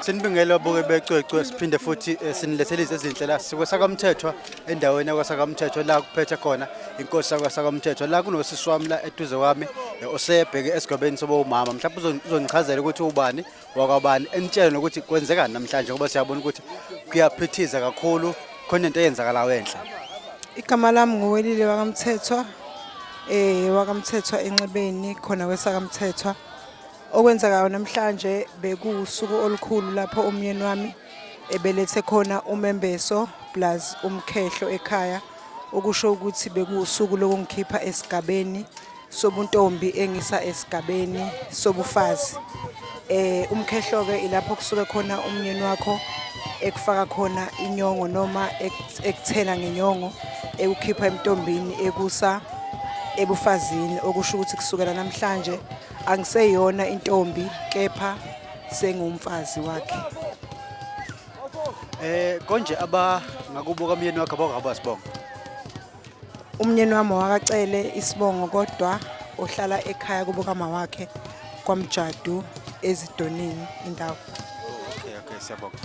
Sinibingelele bonke becwecwe siphinde futhi sinilethele izinhle la sakwaMthethwa endaweni yakwaSakamthethwa la kuphethe khona inkosi yakwaSakamthethwa la kunosisi wami la eduze kwami osebheke esigabeni sobo umama mhlawumbe uzongichazela ukuthi ubani wakwabani enitshele nokuthi kwenzekani namhlanje ngoba siyabona ukuthi kuyaphithiza kakhulu khona into eyenzakala enhla. Igama lami nguWelile wakamthethwa wakamthethwa enxebeni khona kweSakamthethwa. Okwenzakayo namhlanje bekuwusuku olukhulu lapho umyeni wami ebelethe khona umembeso plus umkhehlo ekhaya, okusho ukuthi bekuwusuku lokungikhipha esigabeni sobuntombi engisa esigabeni sobufazi. Umkhehlo ke ilapho kusuke khona umyeni wakho ekufaka khona inyongo noma ekuthela ngenyongo ekukhipha emntombini ekusa ebufazini, okusho ukuthi kusukela namhlanje angiseyona intombi kepha sengumfazi wakhe. Konje ngakubuka umyeni wakhe abakho sibongo. Umyeni wami wakacele isibongo kodwa ohlala ekhaya kubuka mama wakhe kwaMjadu eZidonini indawo. Okay siyabonga.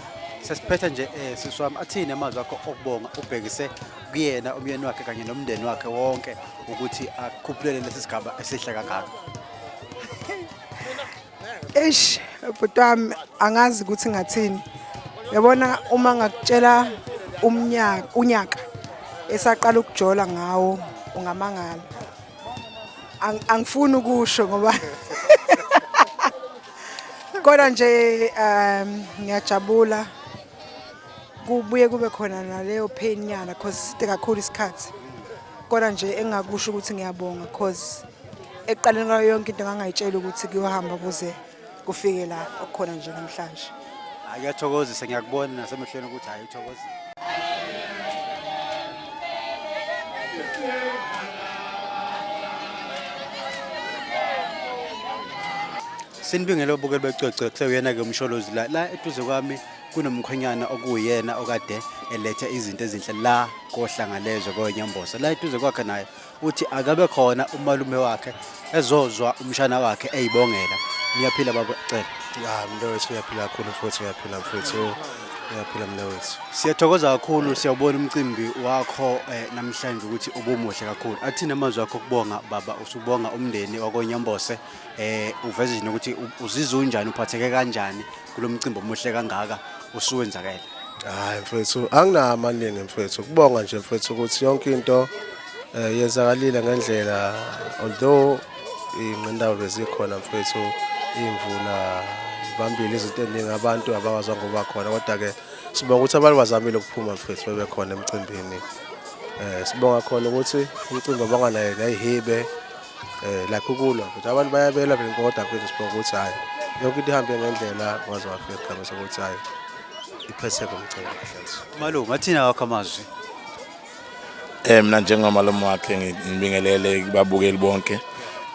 Sesiphethe nje sisi wami athini amazwi akho okubonga ubhekise kuyena umyeni wakhe kanye nomndeni wakhe wonke ukuthi akhuphulele lesi sigaba esihle kangaka. Bhuti wami angazi ukuthi ngathini. Yabona uma ngakutshela unyaka esaqala ukujola ngawo ungamangala. Angifuni ukusho ngoba kodwa nje ngiyajabula kubuye kube khona naleyo pain nyana because side kakhulu isikhathi. Kodwa nje engakusho ukuthi ngiyabonga because ekuqaleni kwayo yonke into ngangayitshela ukuthi kuyohamba kuze kufike la okukhona nje namhlanje. Ngiyathokozisa ngiyakubona nasemehlweni ukuthi hayi uthokozile. Sinibingelele ubukeli becwecwe kuseyena ke umsholozi la eduze kwami kunomkhwenyana okuyena okade elethe izinto ezinhle la kohlangalezwe kwenyambosa la eduze kwakhe naye uthi akabe khona umalume wakhe ezozwa umshana wakhe eyibongela. Niyaphila baba cela. Mnewethu uyaphila kakhulu futhi uyaphila mfethu. Uyaphila mnewethu. Siyathokoza kakhulu siyabona umcimbi wakho namhlanje ukuthi ubumuhle kakhulu. Athina amazwi akho kubonga baba usubonga umndeni wakonyambose uveze nje ukuthi uzizwe unjani uphatheke kanjani kulomcimbi omuhle kangaka usuwenzakela. Hayi mfethu angina amaningi mfethu kubonga nje mfethu ukuthi yonke into yenzakalile ngendlela although ingqindawo bezikhona mfethu imvula ibambile izinto eziningi abantu abakwazanga ngoba khona kodwa ke sibonga ukuthi abantu bazamile ukuphuma mfethu bebekhona emcimbini. Sibonga khona ukuthi umcimbi abanganayo nayihibe like ukulwa ukuthi abantu bayabela benkodwa mfethu sibonga ukuthi hayi yonke into ihambe ngendlela kwaze wafika isikhathi sokuthi hayi iphethe komcimbi mfethu. Malume athina wakho amazwi. Mina njengomalume wakhe ngibingelele kubabukeli bonke.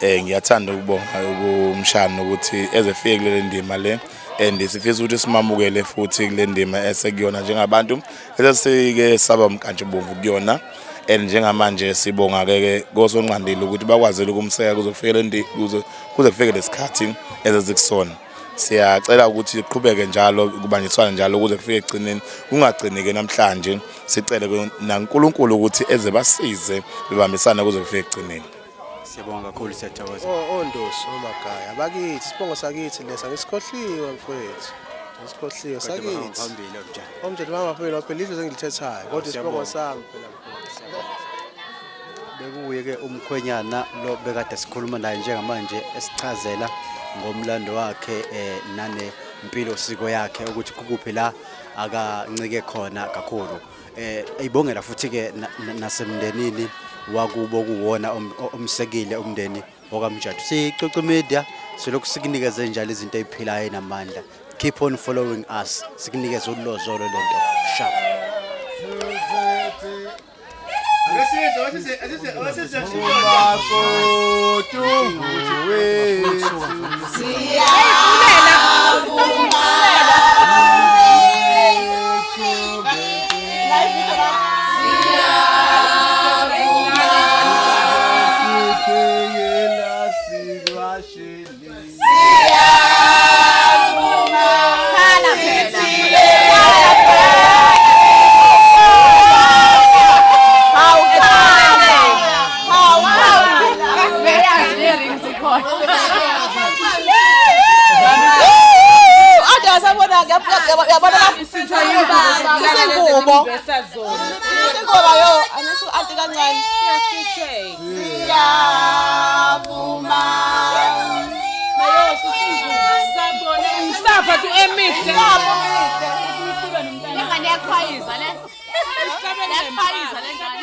Ngiyathanda ukubonga umshana ukuthi ezefike kule ndima le and sifisa ukuthi simamukele futhi kule ndima esekuyona njengabantu esesike saba umkantshubomvu kuyona and njengamanje sibonga ke kosonqandile ukuthi bakwazile ukumseka kuze kufike lesikhathi esezikusona. Siyacela ukuthi siqhubeke njalo kubanjiswana njalo ukuze kufike egcineni kungagcineke namhlanje. Sicele naNkulunkulu ukuthi eze basize bebambisana kuze kufike egcineni. Siyabonga kakhulu siyathokoza. Ondosi omagaya bakithi sibongo sakithi lesa ngisikhohliwe mfethu. Ngisikhohliwe sakithi. Omjadu mama phela phela izwe engilithethayo kodwa isibongo sami phela mfethu. Bekuye ke umkhwenyana lo bekade sikhuluma naye njengamanje esichazela ngomlando wakhe nane impilo siko yakhe ukuthi kukuphi la akancike khona kakhulu. Eyibongela futhi ke nasemndenini wakubo kuwona omsekile umndeni wakaMjadu. Sicoce media selokhu sikunikeze njalo izinto eziphilayo enamandla. Keep on following us. Sikunikeze ulozolo lento sharp. Siyabonga Bona lapho ingubo. Ingoba yo anithi anti kancane. Siyavuma. Mayo sisizwe. Isapha tu emihle. Ingane yakhwayiza le. Yakhwayiza le ngane.